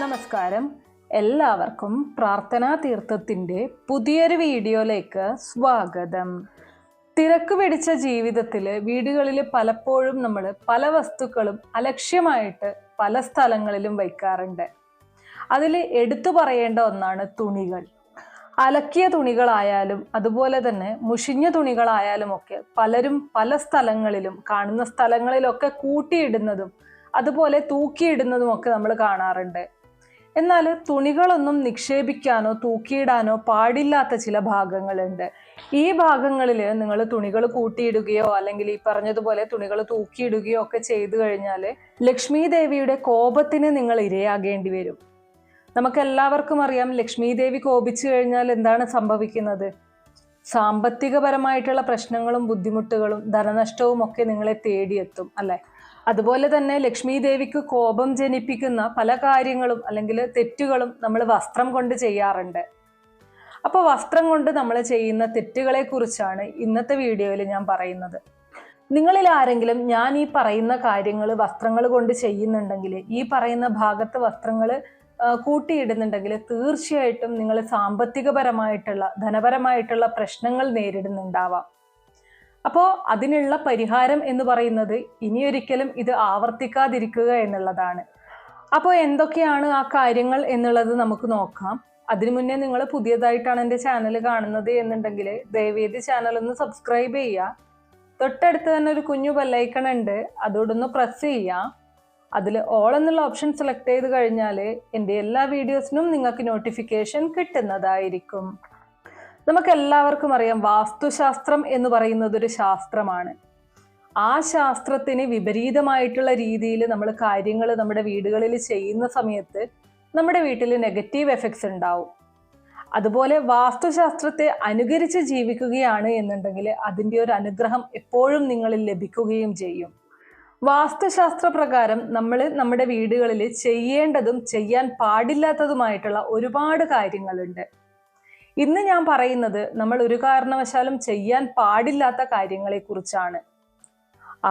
നമസ്കാരം. എല്ലാവർക്കും പ്രാർത്ഥനാ തീർത്ഥത്തിൻ്റെ പുതിയൊരു വീഡിയോയിലേക്ക് സ്വാഗതം. തിരക്ക് പിടിച്ച ജീവിതത്തിൽ വീടുകളിൽ പലപ്പോഴും നമ്മൾ പല വസ്തുക്കളും അലക്ഷ്യമായിട്ട് പല സ്ഥലങ്ങളിലും വയ്ക്കാറുണ്ട്. അതിൽ എടുത്തു പറയേണ്ട ഒന്നാണ് തുണികൾ. അലക്കിയ തുണികളായാലും അതുപോലെ തന്നെ മുഷിഞ്ഞ തുണികളായാലും ഒക്കെ പലരും പല സ്ഥലങ്ങളിലും കാണുന്ന സ്ഥലങ്ങളിലൊക്കെ കൂട്ടിയിടുന്നതും അതുപോലെ തൂക്കിയിടുന്നതും ഒക്കെ നമ്മൾ കാണാറുണ്ട്. എന്നാൽ തുണികളൊന്നും നിക്ഷേപിക്കാനോ തൂക്കിയിടാനോ പാടില്ലാത്ത ചില ഭാഗങ്ങളുണ്ട്. ഈ ഭാഗങ്ങളിൽ നിങ്ങൾ തുണികൾ കൂട്ടിയിടുകയോ അല്ലെങ്കിൽ ഈ പറഞ്ഞതുപോലെ തുണികൾ തൂക്കിയിടുകയോ ഒക്കെ ചെയ്തു കഴിഞ്ഞാൽ ലക്ഷ്മി ദേവിയുടെ കോപത്തിന് നിങ്ങൾ ഇരയാകേണ്ടി വരും. നമുക്കെല്ലാവർക്കും അറിയാം, ലക്ഷ്മി ദേവി കോപിച്ചു കഴിഞ്ഞാൽ എന്താണ് സംഭവിക്കുന്നത്? സാമ്പത്തികപരമായിട്ടുള്ള പ്രശ്നങ്ങളും ബുദ്ധിമുട്ടുകളും ധനനഷ്ടവും ഒക്കെ നിങ്ങളെ തേടിയെത്തും, അല്ലെ? അതുപോലെ തന്നെ ലക്ഷ്മി ദേവിക്ക് കോപം ജനിപ്പിക്കുന്ന പല കാര്യങ്ങളും അല്ലെങ്കിൽ തെറ്റുകളും നമ്മൾ വസ്ത്രം കൊണ്ട് ചെയ്യാറുണ്ട്. അപ്പോൾ വസ്ത്രം കൊണ്ട് നമ്മൾ ചെയ്യുന്ന തെറ്റുകളെ കുറിച്ചാണ് ഇന്നത്തെ വീഡിയോയിൽ ഞാൻ പറയുന്നത്. നിങ്ങളിൽ ആരെങ്കിലും ഞാൻ ഈ പറയുന്ന കാര്യങ്ങൾ വസ്ത്രങ്ങൾ കൊണ്ട് ചെയ്യുന്നുണ്ടെങ്കിൽ, ഈ പറയുന്ന ഭാഗത്ത് വസ്ത്രങ്ങൾ കൂട്ടിയിടുന്നുണ്ടെങ്കിൽ തീർച്ചയായിട്ടും നിങ്ങൾ സാമ്പത്തികപരമായിട്ടുള്ള ധനപരമായിട്ടുള്ള പ്രശ്നങ്ങൾ നേരിടുന്നുണ്ടാവാം. അപ്പോൾ അതിനുള്ള പരിഹാരം എന്ന് പറയുന്നത് ഇനിയൊരിക്കലും ഇത് ആവർത്തിക്കാതിരിക്കുക എന്നുള്ളതാണ്. അപ്പോൾ എന്തൊക്കെയാണ് ആ കാര്യങ്ങൾ എന്നുള്ളത് നമുക്ക് നോക്കാം. അതിനു മുന്നേ നിങ്ങൾ പുതിയതായിട്ടാണ് എൻ്റെ ചാനൽ കാണുന്നത് എന്നുണ്ടെങ്കിൽ ദയവേദി ചാനൽ ഒന്ന് സബ്സ്ക്രൈബ് ചെയ്യുക. തൊട്ടടുത്ത് തന്നെ ഒരു കുഞ്ഞു ബെല്ലൈക്കൺ ഉണ്ട്, അതോടൊന്ന് പ്രസ് ചെയ്യുക. അതിൽ ഓൾ എന്നുള്ള ഓപ്ഷൻ സെലക്ട് ചെയ്ത് കഴിഞ്ഞാൽ എൻ്റെ എല്ലാ വീഡിയോസിനും നിങ്ങൾക്ക് നോട്ടിഫിക്കേഷൻ കിട്ടുന്നതായിരിക്കും. നമുക്കെല്ലാവർക്കും അറിയാം, വാസ്തുശാസ്ത്രം എന്ന് പറയുന്നത് ഒരു ശാസ്ത്രമാണ്. ആ ശാസ്ത്രത്തിന് വിപരീതമായിട്ടുള്ള രീതിയിൽ നമ്മൾ കാര്യങ്ങൾ നമ്മുടെ വീടുകളിൽ ചെയ്യുന്ന സമയത്ത് നമ്മുടെ വീട്ടിൽ നെഗറ്റീവ് എഫക്ട്സ് ഉണ്ടാവും. അതുപോലെ വാസ്തുശാസ്ത്രത്തെ അനുകരിച്ച് ജീവിക്കുകയാണ് എന്നുണ്ടെങ്കിൽ അതിൻ്റെ ഒരു അനുഗ്രഹം എപ്പോഴും നിങ്ങളിൽ ലഭിക്കുകയും ചെയ്യും. വാസ്തുശാസ്ത്ര പ്രകാരം നമ്മൾ നമ്മുടെ വീടുകളിൽ ചെയ്യേണ്ടതും ചെയ്യാൻ പാടില്ലാത്തതുമായിട്ടുള്ള ഒരുപാട് കാര്യങ്ങളുണ്ട്. ഇന്ന് ഞാൻ പറയുന്നത് നമ്മൾ ഒരു കാരണവശാലും ചെയ്യാൻ പാടില്ലാത്ത കാര്യങ്ങളെ കുറിച്ചാണ്.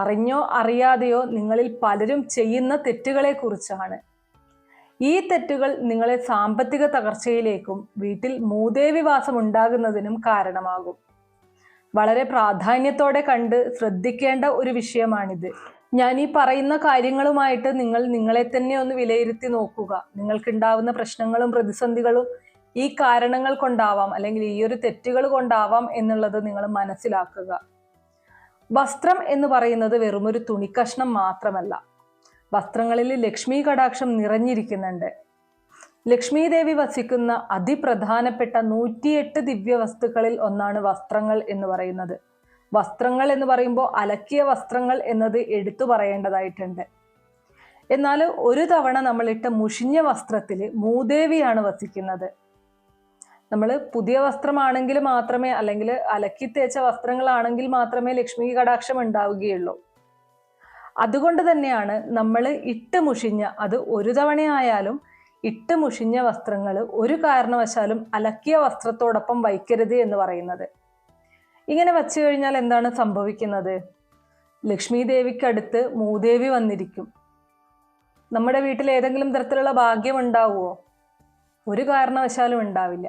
അറിഞ്ഞോ അറിയാതെയോ നിങ്ങളിൽ പലരും ചെയ്യുന്ന തെറ്റുകളെ കുറിച്ചാണ്. ഈ തെറ്റുകൾ നിങ്ങളെ സാമ്പത്തിക തകർച്ചയിലേക്കും വീട്ടിൽ മൂദേവി വാസം ഉണ്ടാകുന്നതിനും കാരണമാകും. വളരെ പ്രാധാന്യത്തോടെ കണ്ട് ശ്രദ്ധിക്കേണ്ട ഒരു വിഷയമാണിത്. ഞാൻ ഈ പറയുന്ന കാര്യങ്ങളുമായിട്ട് നിങ്ങളെ തന്നെ ഒന്ന് വിലയിരുത്തി നോക്കുക. നിങ്ങൾക്കുണ്ടാവുന്ന പ്രശ്നങ്ങളും പ്രതിസന്ധികളും ഈ കാരണങ്ങൾ കൊണ്ടാവാം അല്ലെങ്കിൽ ഈ ഒരു തെറ്റുകൾ കൊണ്ടാവാം എന്നുള്ളത് നിങ്ങൾ മനസ്സിലാക്കുക. വസ്ത്രം എന്ന് പറയുന്നത് വെറുമൊരു തുണിക്കഷ്ണം മാത്രമല്ല. വസ്ത്രങ്ങളിൽ ലക്ഷ്മി കടാക്ഷം നിറഞ്ഞിരിക്കുന്നുണ്ട്. ലക്ഷ്മി ദേവി വസിക്കുന്ന അതിപ്രധാനപ്പെട്ട 108 ദിവ്യവസ്തുക്കളിൽ ഒന്നാണ് വസ്ത്രങ്ങൾ എന്ന് പറയുന്നത്. വസ്ത്രങ്ങൾ എന്ന് പറയുമ്പോൾ അലക്കിയ വസ്ത്രങ്ങൾ എന്നത് എടുത്തു പറയേണ്ടതായിട്ടുണ്ട്. എന്നാൽ ഒരു തവണ നമ്മളിട്ട മുഷിഞ്ഞ വസ്ത്രത്തിൽ മൂദേവിയാണ് വസിക്കുന്നത്. നമ്മൾ പുതിയ വസ്ത്രമാണെങ്കിൽ മാത്രമേ അല്ലെങ്കിൽ അലക്കി തേച്ച വസ്ത്രങ്ങളാണെങ്കിൽ മാത്രമേ ലക്ഷ്മി കടാക്ഷം ഉണ്ടാവുകയുള്ളൂ. അതുകൊണ്ട് തന്നെയാണ് നമ്മൾ ഇട്ട് മുഷിഞ്ഞ, അത് ഒരു തവണയായാലും ഇട്ട് മുഷിഞ്ഞ വസ്ത്രങ്ങൾ ഒരു കാരണവശാലും അലക്കിയ വസ്ത്രത്തോടൊപ്പം വയ്ക്കരുത് എന്ന് പറയുന്നത്. ഇങ്ങനെ വച്ചു കഴിഞ്ഞാൽ എന്താണ് സംഭവിക്കുന്നത്? ലക്ഷ്മി ദേവിക്കടുത്ത് മൂദേവി വന്നിരിക്കും. നമ്മുടെ വീട്ടിൽ ഏതെങ്കിലും തരത്തിലുള്ള ഭാഗ്യം ഉണ്ടാവുമോ? ഒരു കാരണവശാലും ഉണ്ടാവില്ല.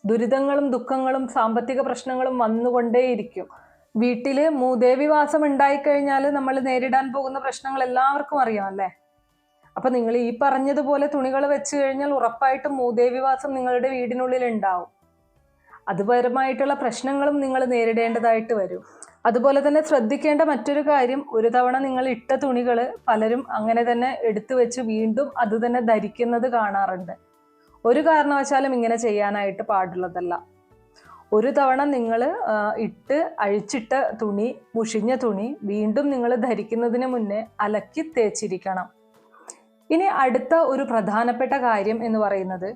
ദുരിതങ്ങളും ദുഃഖങ്ങളും സാമ്പത്തിക പ്രശ്നങ്ങളും വന്നുകൊണ്ടേയിരിക്കും. വീട്ടിൽ മൂദേവി വാസം ഉണ്ടായിക്കഴിഞ്ഞാൽ നമ്മൾ നേരിടാൻ പോകുന്ന പ്രശ്നങ്ങൾ എല്ലാവർക്കും അറിയാം, അല്ലേ? അപ്പൊ നിങ്ങൾ ഈ പറഞ്ഞതുപോലെ തുണികൾ വെച്ച് കഴിഞ്ഞാൽ ഉറപ്പായിട്ടും മൂദേവി വാസം നിങ്ങളുടെ വീടിനുള്ളിൽ ഉണ്ടാവും. അതുപരമായിട്ടുള്ള പ്രശ്നങ്ങളും നിങ്ങൾ നേരിടേണ്ടതായിട്ട് വരും. അതുപോലെ തന്നെ ശ്രദ്ധിക്കേണ്ട മറ്റൊരു കാര്യം, ഒരു തവണ നിങ്ങൾ ഇട്ട തുണികൾ പലരും അങ്ങനെ തന്നെ എടുത്തു വെച്ച് വീണ്ടും അത് തന്നെ ധരിക്കുന്നത് കാണാറുണ്ട്. ഒരു കാരണവശാലും ഇങ്ങനെ ചെയ്യാനായിട്ട് പാടുള്ളതല്ല. ഒരു തവണ നിങ്ങൾ അഴിച്ചിട്ട തുണി, മുഷിഞ്ഞ തുണി വീണ്ടും നിങ്ങൾ ധരിക്കുന്നതിന് മുന്നേ അലക്കി തേച്ചിരിക്കണം. ഇനി അടുത്ത ഒരു പ്രധാനപ്പെട്ട കാര്യം എന്ന് പറയുന്നത്,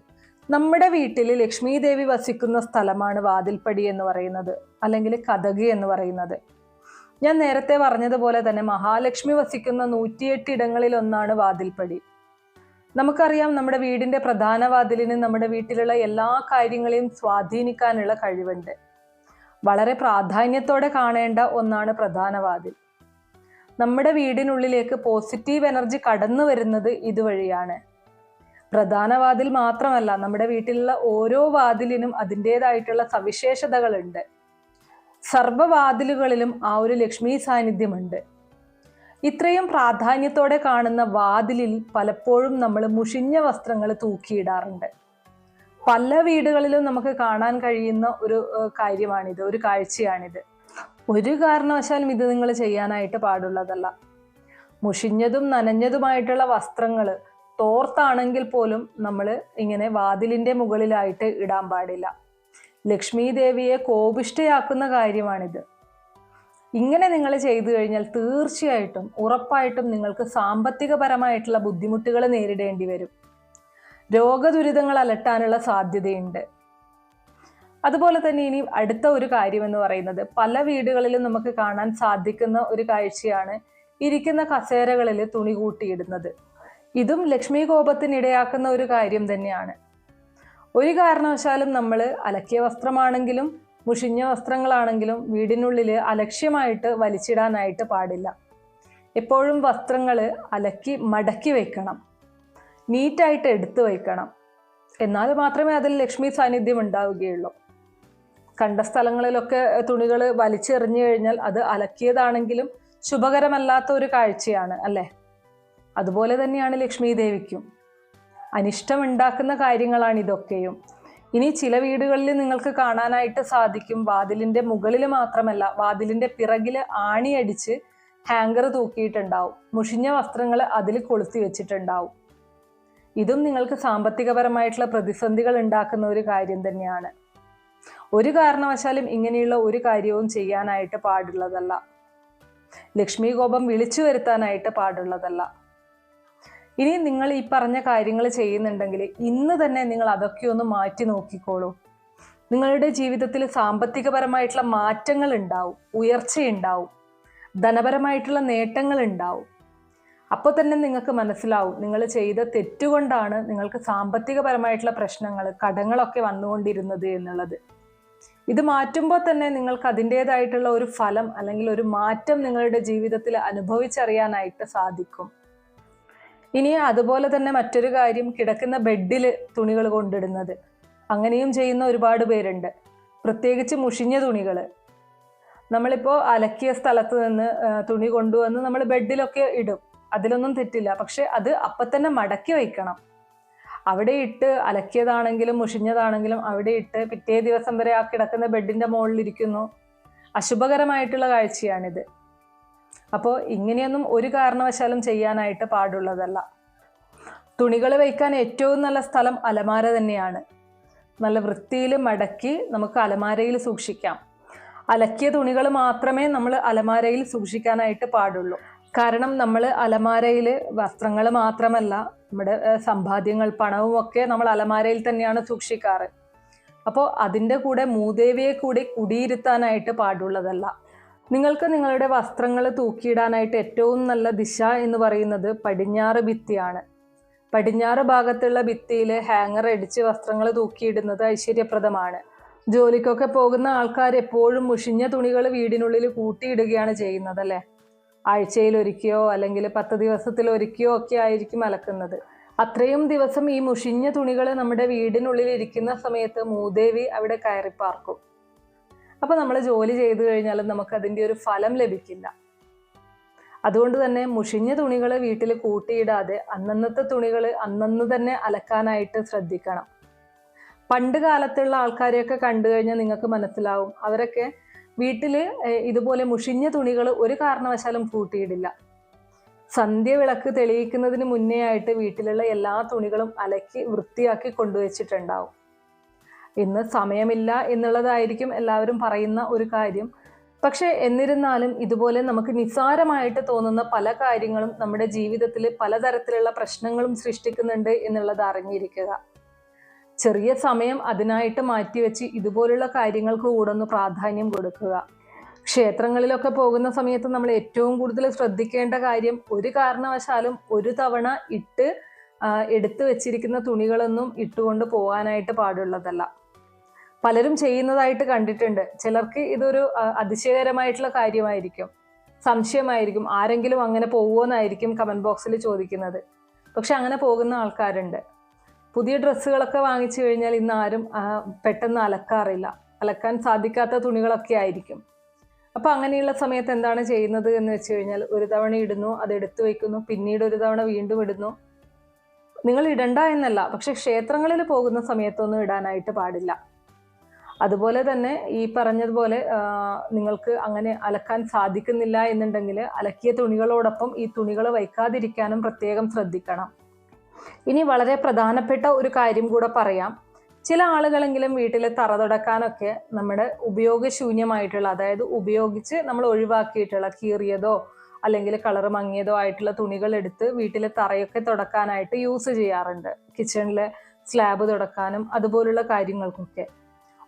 നമ്മുടെ വീട്ടിൽ ലക്ഷ്മി ദേവി വസിക്കുന്ന സ്ഥലമാണ് വാതിൽപ്പടി എന്ന് പറയുന്നത്, അല്ലെങ്കിൽ കതക് എന്ന് പറയുന്നത്. ഞാൻ നേരത്തെ പറഞ്ഞതുപോലെ തന്നെ മഹാലക്ഷ്മി വസിക്കുന്ന 108 ഇടങ്ങളിൽ ഒന്നാണ് വാതിൽപ്പടി. നമുക്കറിയാം, നമ്മുടെ വീടിന്റെ പ്രധാന വാതിലിന് നമ്മുടെ വീട്ടിലുള്ള എല്ലാ കാര്യങ്ങളെയും സ്വാധീനിക്കാനുള്ള കഴിവുണ്ട്. വളരെ പ്രാധാന്യത്തോടെ കാണേണ്ട ഒന്നാണ് പ്രധാന വാതിൽ. നമ്മുടെ വീടിനുള്ളിലേക്ക് പോസിറ്റീവ് എനർജി കടന്നു വരുന്നത് ഇതുവഴിയാണ്. പ്രധാന വാതിൽ മാത്രമല്ല, നമ്മുടെ വീട്ടിലുള്ള ഓരോ വാതിലിനും അതിൻ്റെതായിട്ടുള്ള സവിശേഷതകളുണ്ട്. സർവ്വവാതിലുകളിലും ആ ഒരു ലക്ഷ്മി സാന്നിധ്യമുണ്ട്. ഇത്രയും പ്രാധാന്യത്തോടെ കാണുന്ന വാതിലിൽ പലപ്പോഴും നമ്മൾ മുഷിഞ്ഞ വസ്ത്രങ്ങൾ തൂക്കിയിടാറുണ്ട്. പല വീടുകളിലും നമുക്ക് കാണാൻ കഴിയുന്ന ഒരു കാര്യമാണിത്, ഒരു കാഴ്ചയാണിത്. ഒരു കാരണവശാലും ഇത് നിങ്ങൾ ചെയ്യാനായിട്ട് പാടുള്ളതല്ല. മുഷിഞ്ഞതും നനഞ്ഞതുമായിട്ടുള്ള വസ്ത്രങ്ങൾ തോർത്താണെങ്കിൽ പോലും നമ്മൾ ഇങ്ങനെ വാതിലിൻ്റെ മുകളിലായിട്ട് ഇടാൻ പാടില്ല. ലക്ഷ്മി ദേവിയെ കോപിഷ്ഠയാക്കുന്ന കാര്യമാണിത്. ഇങ്ങനെ നിങ്ങൾ ചെയ്തു കഴിഞ്ഞാൽ തീർച്ചയായിട്ടും ഉറപ്പായിട്ടും നിങ്ങൾക്ക് സാമ്പത്തികപരമായിട്ടുള്ള ബുദ്ധിമുട്ടുകൾ നേരിടേണ്ടി വരും. രോഗദുരിതങ്ങൾ അലട്ടാനുള്ള സാധ്യതയുണ്ട്. അതുപോലെ തന്നെ ഇനി അടുത്ത ഒരു കാര്യം എന്ന് പറയുന്നത്, പല വീടുകളിലും നമുക്ക് കാണാൻ സാധിക്കുന്ന ഒരു കാഴ്ചയാണ് ഇരിക്കുന്ന കസേരകളിൽ തുണി കൂട്ടിയിടുന്നത്. ഇതും ലക്ഷ്മി കോപത്തിനിടയാക്കുന്ന ഒരു കാര്യം തന്നെയാണ്. ഒരു കാരണവശാലും നമ്മൾ അലക്കിയ വസ്ത്രമാണെങ്കിലും മുഷിഞ്ഞ വസ്ത്രങ്ങളാണെങ്കിലും വീടിനുള്ളിൽ അലക്ഷ്യമായിട്ട് വലിച്ചിടാനായിട്ട് പാടില്ല. എപ്പോഴും വസ്ത്രങ്ങൾ അലക്കി മടക്കി വെക്കണം, നീറ്റായിട്ട് എടുത്തു വയ്ക്കണം. എന്നാൽ മാത്രമേ അതിൽ ലക്ഷ്മി സാന്നിധ്യം ഉണ്ടാവുകയുള്ളൂ. കണ്ട സ്ഥലങ്ങളിലൊക്കെ തുണികൾ വലിച്ചെറിഞ്ഞു കഴിഞ്ഞാൽ അത് അലക്കിയതാണെങ്കിലും ശുഭകരമല്ലാത്ത ഒരു കാഴ്ചയാണ് അല്ലേ? അതുപോലെ തന്നെയാണ് ലക്ഷ്മി ദേവിക്കും. അനിഷ്ടമുണ്ടാക്കുന്ന കാര്യങ്ങളാണ് ഇതൊക്കെയും. ഇനി ചില വീടുകളിൽ നിങ്ങൾക്ക് കാണാനായിട്ട് സാധിക്കും, വാതിലിൻ്റെ മുകളിൽ മാത്രമല്ല വാതിലിൻ്റെ പിറകിൽ ആണിയടിച്ച് ഹാങ്കർ തൂക്കിയിട്ടുണ്ടാവും. മുഷിഞ്ഞ വസ്ത്രങ്ങൾ അതിൽ കൊളുത്തി വെച്ചിട്ടുണ്ടാവും. ഇതും നിങ്ങൾക്ക് സാമ്പത്തികപരമായിട്ടുള്ള പ്രതിസന്ധികൾ ഉണ്ടാക്കുന്ന ഒരു കാര്യം തന്നെയാണ്. ഒരു കാരണവശാലും ഇങ്ങനെയുള്ള ഒരു കാര്യവും ചെയ്യാനായിട്ട് പാടുള്ളതല്ല. ലക്ഷ്മി കോപം വിളിച്ചു വരുത്താനായിട്ട് പാടുള്ളതല്ല. ഇനി നിങ്ങൾ ഈ പറഞ്ഞ കാര്യങ്ങൾ ചെയ്യുന്നുണ്ടെങ്കിൽ ഇന്ന് തന്നെ നിങ്ങൾ അതൊക്കെ ഒന്ന് മാറ്റി നോക്കിക്കോളൂ. നിങ്ങളുടെ ജീവിതത്തിൽ സാമ്പത്തികപരമായിട്ടുള്ള മാറ്റങ്ങൾ ഉണ്ടാവും, ഉയർച്ചയുണ്ടാവും, ധനപരമായിട്ടുള്ള നേട്ടങ്ങൾ ഉണ്ടാവും. അപ്പോൾ തന്നെ നിങ്ങൾക്ക് മനസ്സിലാവും നിങ്ങൾ ചെയ്ത തെറ്റുകൊണ്ടാണ് നിങ്ങൾക്ക് സാമ്പത്തികപരമായിട്ടുള്ള പ്രശ്നങ്ങൾ, കടങ്ങളൊക്കെ വന്നുകൊണ്ടിരുന്നത് എന്നുള്ളത്. ഇത് മാറ്റുമ്പോൾ തന്നെ നിങ്ങൾക്ക് അതിൻ്റെതായിട്ടുള്ള ഒരു ഫലം അല്ലെങ്കിൽ ഒരു മാറ്റം നിങ്ങളുടെ ജീവിതത്തിൽ അനുഭവിച്ചറിയാനായിട്ട് സാധിക്കും. ഇനി അതുപോലെ തന്നെ മറ്റൊരു കാര്യം, കിടക്കുന്ന ബെഡിൽ തുണികൾ കൊണ്ടിടുന്നത്. അങ്ങനെയും ചെയ്യുന്ന ഒരുപാട് പേരുണ്ട്. പ്രത്യേകിച്ച് മുഷിഞ്ഞ തുണികൾ നമ്മളിപ്പോൾ അലക്കിയ സ്ഥലത്ത് നിന്ന് തുണി കൊണ്ടുവന്ന് നമ്മൾ ബെഡിലൊക്കെ ഇടും. അതിലൊന്നും തെറ്റില്ല. പക്ഷെ അത് അപ്പം തന്നെ മടക്കി വയ്ക്കണം. അവിടെ ഇട്ട് അലക്കിയതാണെങ്കിലും മുഷിഞ്ഞതാണെങ്കിലും അവിടെ ഇട്ട് പിറ്റേ ദിവസം വരെ ആ കിടക്കുന്ന ബെഡിൻ്റെ മുകളിലിരിക്കുന്നു. അശുഭകരമായിട്ടുള്ള കാഴ്ചയാണിത്. അപ്പോൾ ഇങ്ങനെയൊന്നും ഒരു കാരണവശാലും ചെയ്യാനായിട്ട് പാടുള്ളതല്ല. തുണികൾ വയ്ക്കാൻ ഏറ്റവും നല്ല സ്ഥലം അലമാര തന്നെയാണ്. നല്ല വൃത്തിയിൽ മടക്കി നമുക്ക് അലമാരയിൽ സൂക്ഷിക്കാം. അലക്കിയ തുണികൾ മാത്രമേ നമ്മൾ അലമാരയിൽ സൂക്ഷിക്കാനായിട്ട് പാടുള്ളൂ. കാരണം നമ്മൾ അലമാരയിൽ വസ്ത്രങ്ങൾ മാത്രമല്ല, നമ്മുടെ സമ്പാദ്യങ്ങൾ, പണവും ഒക്കെ നമ്മൾ അലമാരയിൽ തന്നെയാണ് സൂക്ഷിക്കാറ്. അപ്പോൾ അതിൻ്റെ കൂടെ മൂദേവിയെ കൂടി കുടിയിരുത്താനായിട്ട് പാടുള്ളതല്ല. നിങ്ങൾക്ക് നിങ്ങളുടെ വസ്ത്രങ്ങൾ തൂക്കിയിടാനായിട്ട് ഏറ്റവും നല്ല ദിശ എന്ന് പറയുന്നത് പടിഞ്ഞാറ് ഭിത്തിയാണ്. പടിഞ്ഞാറ് ഭാഗത്തുള്ള ഭിത്തിയിൽ ഹാങ്ങർ അടിച്ച് വസ്ത്രങ്ങൾ തൂക്കിയിടുന്നത് ഐശ്വര്യപ്രദമാണ്. ജോലിക്കൊക്കെ പോകുന്ന ആൾക്കാർ എപ്പോഴും മുഷിഞ്ഞ തുണികൾ വീടിനുള്ളിൽ കൂട്ടിയിടുകയാണ് ചെയ്യുന്നത് അല്ലേ? ആഴ്ചയിലൊരിക്കയോ അല്ലെങ്കിൽ 10 ദിവസത്തിലൊരിക്കയോ ഒക്കെ ആയിരിക്കും അലക്കുന്നത്. അത്രയും ദിവസം ഈ മുഷിഞ്ഞ തുണികൾ നമ്മുടെ വീടിനുള്ളിൽ ഇരിക്കുന്ന സമയത്ത് മൂദേവി അവിടെ കയറിപ്പാർക്കും. അപ്പോൾ നമ്മൾ ജോലി ചെയ്തു കഴിഞ്ഞാലും നമുക്ക് അതിൻ്റെ ഒരു ഫലം ലഭിക്കില്ല. അതുകൊണ്ട് തന്നെ മുഷിഞ്ഞ തുണികൾ വീട്ടിൽ കൂട്ടിയിടാതെ അന്നന്നത്തെ തുണികൾ അന്നന്ന് തന്നെ അലക്കാനായിട്ട് ശ്രദ്ധിക്കണം. പണ്ട് കാലത്തുള്ള ആൾക്കാരെയൊക്കെ കണ്ടു കഴിഞ്ഞാൽ നിങ്ങൾക്ക് മനസ്സിലാവും, അവരൊക്കെ വീട്ടിൽ ഇതുപോലെ മുഷിഞ്ഞ തുണികൾ ഒരു കാരണവശാലും കൂട്ടിയിടില്ല. സന്ധ്യ വിളക്ക് തെളിയിക്കുന്നതിന് മുന്നേ ആയിട്ട് വീട്ടിലുള്ള എല്ലാ തുണികളും അലക്കി വൃത്തിയാക്കി കൊണ്ടുവച്ചിട്ടുണ്ടാവും. ഇന്ന് സമയമില്ല എന്നുള്ളതായിരിക്കും എല്ലാവരും പറയുന്ന ഒരു കാര്യം. പക്ഷെ എന്നിരുന്നാലും ഇതുപോലെ നമുക്ക് നിസ്സാരമായിട്ട് തോന്നുന്ന പല കാര്യങ്ങളും നമ്മുടെ ജീവിതത്തിൽ പലതരത്തിലുള്ള പ്രശ്നങ്ങളും സൃഷ്ടിക്കുന്നുണ്ട് എന്നുള്ളത് അറിഞ്ഞിരിക്കുക. ചെറിയ സമയം അതിനായിട്ട് മാറ്റിവെച്ച് ഇതുപോലുള്ള കാര്യങ്ങൾക്ക് കൂടെ ഒന്ന് പ്രാധാന്യം കൊടുക്കുക. ക്ഷേത്രങ്ങളിലൊക്കെ പോകുന്ന സമയത്ത് നമ്മൾ ഏറ്റവും കൂടുതൽ ശ്രദ്ധിക്കേണ്ട കാര്യം, ഒരു കാരണവശാലും ഒരു തവണ എടുത്തു വെച്ചിരിക്കുന്ന തുണികളൊന്നും ഇട്ടുകൊണ്ട് പോകാനായിട്ട് പാടുള്ളതല്ല. പലരും ചെയ്യുന്നതായിട്ട് കണ്ടിട്ടുണ്ട്. ചിലർക്ക് ഇതൊരു അതിശയകരമായിട്ടുള്ള കാര്യമായിരിക്കും, സംശയമായിരിക്കും, ആരെങ്കിലും അങ്ങനെ പോകുമോന്നായിരിക്കും കമൻറ്റ് ബോക്സിൽ ചോദിക്കുന്നത്. പക്ഷെ അങ്ങനെ പോകുന്ന ആൾക്കാരുണ്ട്. പുതിയ ഡ്രസ്സുകളൊക്കെ വാങ്ങിച്ചു കഴിഞ്ഞാൽ ഇന്ന് ആരും പെട്ടെന്ന് അലക്കാറില്ല. അലക്കാൻ സാധിക്കാത്ത തുണികളൊക്കെ ആയിരിക്കും. അപ്പോൾ അങ്ങനെയുള്ള സമയത്ത് എന്താണ് ചെയ്യുന്നത് എന്ന് വെച്ച് കഴിഞ്ഞാൽ, ഒരു തവണ ഇടുന്നു, അത് എടുത്തു വയ്ക്കുന്നു, പിന്നീട് ഒരു തവണ വീണ്ടും ഇടുന്നു. നിങ്ങൾ ഇടണ്ട എന്നല്ല, പക്ഷെ ക്ഷേത്രങ്ങളിൽ പോകുന്ന സമയത്തൊന്നും ഇടാനായിട്ട് പാടില്ല. അതുപോലെ തന്നെ ഈ പറഞ്ഞതുപോലെ നിങ്ങൾക്ക് അങ്ങനെ അലക്കാൻ സാധിക്കുന്നില്ല എന്നുണ്ടെങ്കിൽ അലക്കിയ തുണികളോടൊപ്പം ഈ തുണികൾ വയ്ക്കാതിരിക്കാനും പ്രത്യേകം ശ്രദ്ധിക്കണം. ഇനി വളരെ പ്രധാനപ്പെട്ട ഒരു കാര്യം കൂടെ പറയാം. ചില ആളുകളെങ്കിലും വീട്ടിൽ തറ തുടക്കാനൊക്കെ നമ്മുടെ ഉപയോഗശൂന്യമായിട്ടുള്ള, അതായത് ഉപയോഗിച്ച് നമ്മൾ ഒഴിവാക്കിയിട്ടുള്ള കീറിയതോ അല്ലെങ്കിൽ കളർ മങ്ങിയതോ ആയിട്ടുള്ള തുണികൾ എടുത്ത് വീട്ടിലെ തറയൊക്കെ തുടക്കാനായിട്ട് യൂസ് ചെയ്യാറുണ്ട്. കിച്ചണിലെ സ്ലാബ് തുടക്കാനും അതുപോലുള്ള കാര്യങ്ങൾക്കൊക്കെ.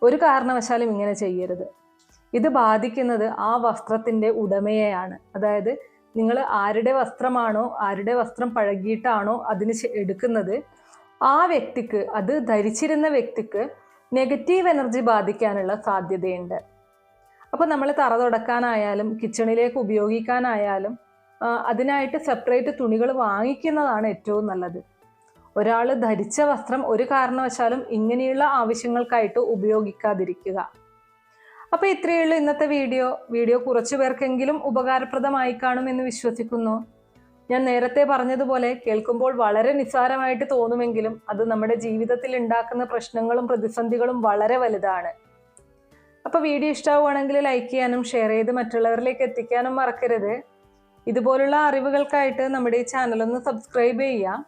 ഒരു കാരണവശാലും ഇങ്ങനെ ചെയ്യരുത്. ഇത് ബാധിക്കുന്നത് ആ വസ്ത്രത്തിൻ്റെ ഉടമയെയാണ്. അതായത് നിങ്ങൾ ആരുടെ വസ്ത്രമാണോ, ആരുടെ വസ്ത്രം പഴകിയിട്ടാണോ അതിന് എടുക്കുന്നത്, ആ വ്യക്തിക്ക്, അത് ധരിച്ചിരുന്ന വ്യക്തിക്ക് നെഗറ്റീവ് എനർജി ബാധിക്കാനുള്ള സാധ്യതയുണ്ട്. അപ്പോൾ നമ്മൾ തറ തുടക്കാനായാലും കിച്ചണിലേക്ക് ഉപയോഗിക്കാനായാലും അതിനായിട്ട് സെപ്പറേറ്റ് തുണികൾ വാങ്ങിക്കുന്നതാണ് ഏറ്റവും നല്ലത്. ഒരാൾ ധരിച്ച വസ്ത്രം ഒരു കാരണവശാലും ഇങ്ങനെയുള്ള ആവശ്യങ്ങൾക്കായിട്ട് ഉപയോഗിക്കാതിരിക്കുക. അപ്പോൾ ഇത്രയേ ഉള്ളൂ ഇന്നത്തെ വീഡിയോ കുറച്ചു പേർക്കെങ്കിലും ഉപകാരപ്രദമായി കാണുമെന്ന് വിശ്വസിക്കുന്നു. ഞാൻ നേരത്തെ പറഞ്ഞതുപോലെ കേൾക്കുമ്പോൾ വളരെ നിസ്സാരമായിട്ട് തോന്നുമെങ്കിലും അത് നമ്മുടെ ജീവിതത്തിൽ ഉണ്ടാക്കുന്ന പ്രശ്നങ്ങളും പ്രതിസന്ധികളും വളരെ വലുതാണ്. അപ്പോൾ വീഡിയോ ഇഷ്ടമാവുകയാണെങ്കിൽ ലൈക്ക് ചെയ്യാനും ഷെയർ ചെയ്ത് മറ്റുള്ളവരിലേക്ക് എത്തിക്കാനും മറക്കരുത്. ഇതുപോലുള്ള അറിവുകൾക്കായിട്ട് നമ്മുടെ ഈ ചാനലൊന്ന് സബ്സ്ക്രൈബ് ചെയ്യാം.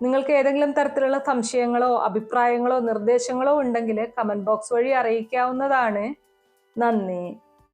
നിങ്ങൾക്ക് ഏതെങ്കിലും തരത്തിലുള്ള സംശയങ്ങളോ അഭിപ്രായങ്ങളോ നിർദ്ദേശങ്ങളോ ഉണ്ടെങ്കിൽ കമൻറ്റ് ബോക്സ് വഴി അറിയിക്കാവുന്നതാണ്. നന്ദി.